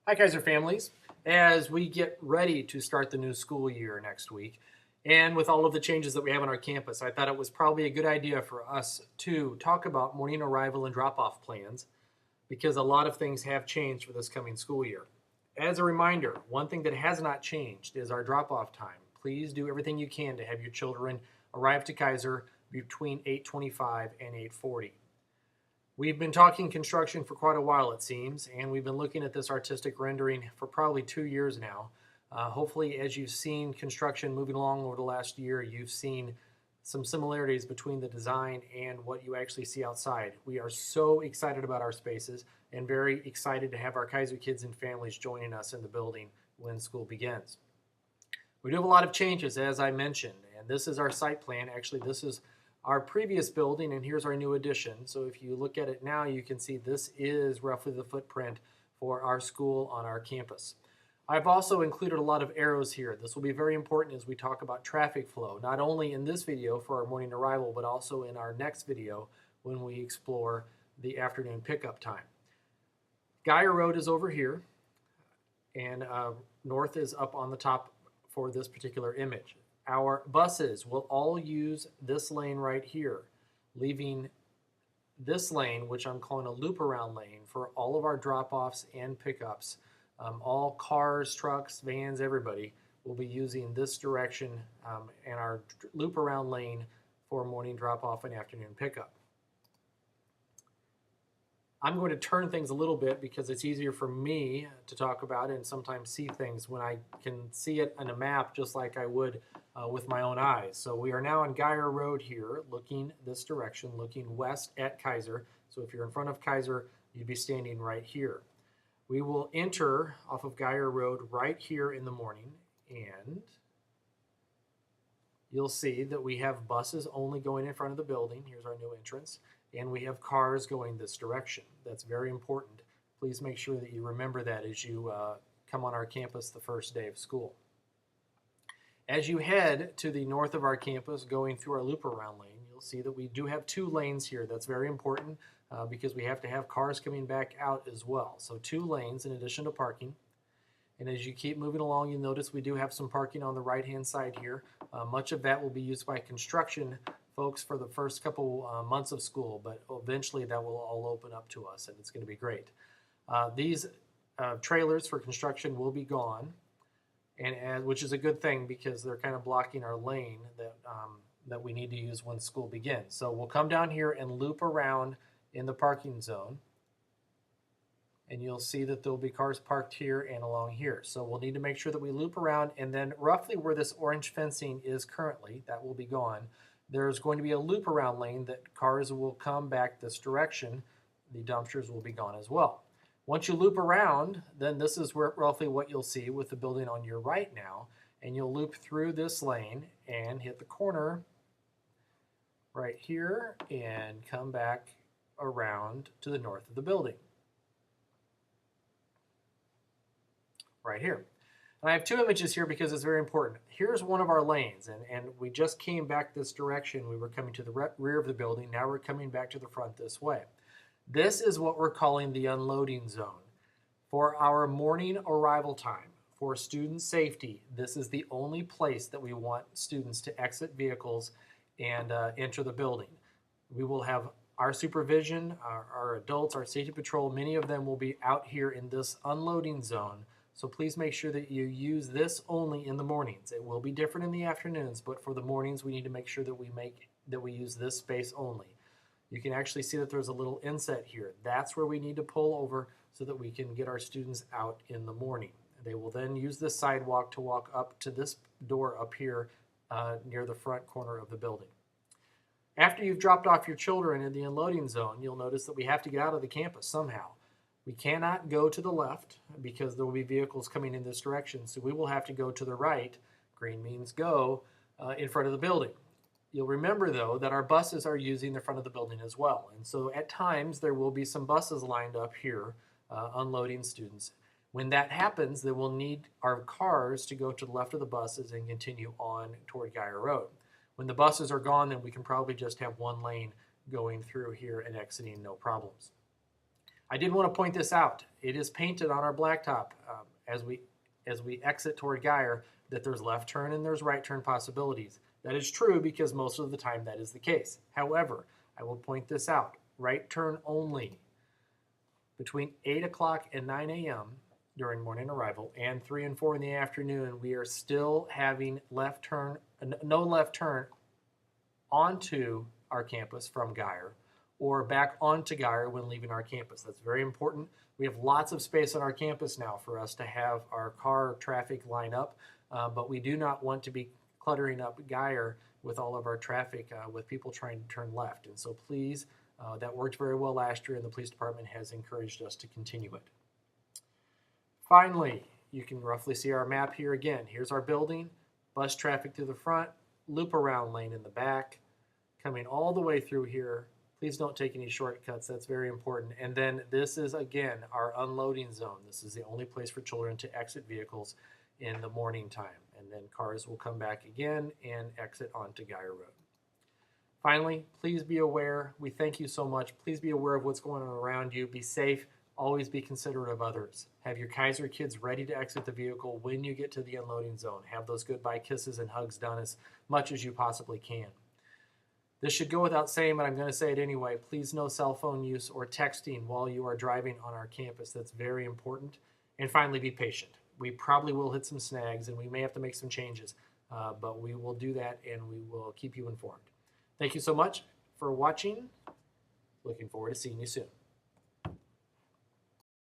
Hi, Kaiser families. As we get ready to start the new school year next week, and with all of the changes that we have on our campus, I thought it was probably a good idea for us to talk about morning arrival and drop off plans because a lot of things have changed for this coming school year. As a reminder, one thing that has not changed is our drop off time. Please do everything you can to have your children arrive to Kaiser between 8:25 and 8:40. We've been talking construction for quite a while, it seems, and we've been looking at this artistic rendering for probably 2 years now. Hopefully, as you've seen construction moving along over the last year, you've seen some similarities between the design and what you actually see outside. We are so excited about our spaces and very excited to have our Kaiser kids and families joining us in the building when school begins. We do have a lot of changes, as I mentioned, and this is our site plan. Actually, this is our previous building, and here's our new addition. So if you look at it now, you can see this is roughly the footprint for our school on our campus. I've also included a lot of arrows here. This will be very important as we talk about traffic flow, not only in this video for our morning arrival, but also in our next video when we explore the afternoon pickup time. Geyer Road is over here, and north is up on the top for this particular image. Our buses will all use this lane right here, leaving this lane, which I'm calling a loop around lane, for all of our drop-offs and pickups. All cars, trucks, vans, everybody will be using this direction and our loop around lane for morning drop-off and afternoon pickup. I'm going to turn things a little bit because it's easier for me to talk about and sometimes see things when I can see it on a map just like I would with my own eyes. So we are now on Geyer Road here, looking this direction, looking west at Kaiser. So if you're in front of Kaiser, you'd be standing right here. We will enter off of Geyer Road right here in the morning, and you'll see that we have buses only going in front of the building. Here's our new entrance. And we have cars going this direction. That's very important. Please make sure that you remember that as you come on our campus the first day of school. As you head to the north of our campus, going through our loop around lane, you'll see that we do have 2 lanes here. That's very important because we have to have cars coming back out as well. So 2 lanes in addition to parking. And as you keep moving along, you'll notice we do have some parking on the right-hand side here. Much of that will be used by construction folks for the first couple months of school, but eventually that will all open up to us, and it's going to be great. These trailers for construction will be gone, and which is a good thing because they're kind of blocking our lane that we need to use when school begins. So we'll come down here and loop around in the parking zone, and you'll see that there'll be cars parked here and along here. So we'll need to make sure that we loop around, and then roughly where this orange fencing is currently, that will be gone. There's going to be a loop around lane that cars will come back this direction. The dumpsters will be gone as well. Once you loop around, then this is roughly what you'll see with the building on your right now. And you'll loop through this lane and hit the corner right here and come back around to the north of the building. Right here. And I have 2 images here because it's very important. Here's one of our lanes, and we just came back this direction. We were coming to the rear of the building. Now we're coming back to the front this way. This is what we're calling the unloading zone. For our morning arrival time, for student safety, this is the only place that we want students to exit vehicles and enter the building. We will have our supervision, our adults, our safety patrol, many of them will be out here in this unloading zone. So please make sure that you use this only in the mornings. It will be different in the afternoons, but for the mornings, we need to make sure that we use this space only. You can actually see that there's a little inset here. That's where we need to pull over so that we can get our students out in the morning. They will then use this sidewalk to walk up to this door up here near the front corner of the building. After you've dropped off your children in the unloading zone, you'll notice that we have to get out of the campus somehow. We cannot go to the left because there will be vehicles coming in this direction, so we will have to go to the right. Green means go in front of the building. You'll remember, though, that our buses are using the front of the building as well. And so at times there will be some buses lined up here unloading students. When that happens, then we'll need our cars to go to the left of the buses and continue on toward Geyer Road. When the buses are gone, then we can probably just have 1 lane going through here and exiting no problems. I did want to point this out. It is painted on our blacktop as we exit toward Geyer that there's left turn and there's right turn possibilities. That is true because most of the time that is the case. However, I will point this out. Right turn only between 8 o'clock and 9 a.m. during morning arrival and 3 and 4 in the afternoon, we are still having no left turn onto our campus from Geyer or back onto Geyer when leaving our campus. That's very important. We have lots of space on our campus now for us to have our car traffic line up, but we do not want to be cluttering up Geyer with all of our traffic with people trying to turn left. And so please, that worked very well last year and the police department has encouraged us to continue it. Finally, you can roughly see our map here again. Here's our building, bus traffic through the front, loop around lane in the back, coming all the way through here. Please don't take any shortcuts. That's very important. And then this is, again, our unloading zone. This is the only place for children to exit vehicles in the morning time. And then cars will come back again and exit onto Geyer Road. Finally, please be aware. We thank you so much. Please be aware of what's going on around you. Be safe. Always be considerate of others. Have your Kaiser kids ready to exit the vehicle when you get to the unloading zone. Have those goodbye kisses and hugs done as much as you possibly can. This should go without saying, but I'm going to say it anyway. Please no cell phone use or texting while you are driving on our campus. That's very important. And finally, be patient. We probably will hit some snags and we may have to make some changes, but we will do that and we will keep you informed. Thank you so much for watching. Looking forward to seeing you soon.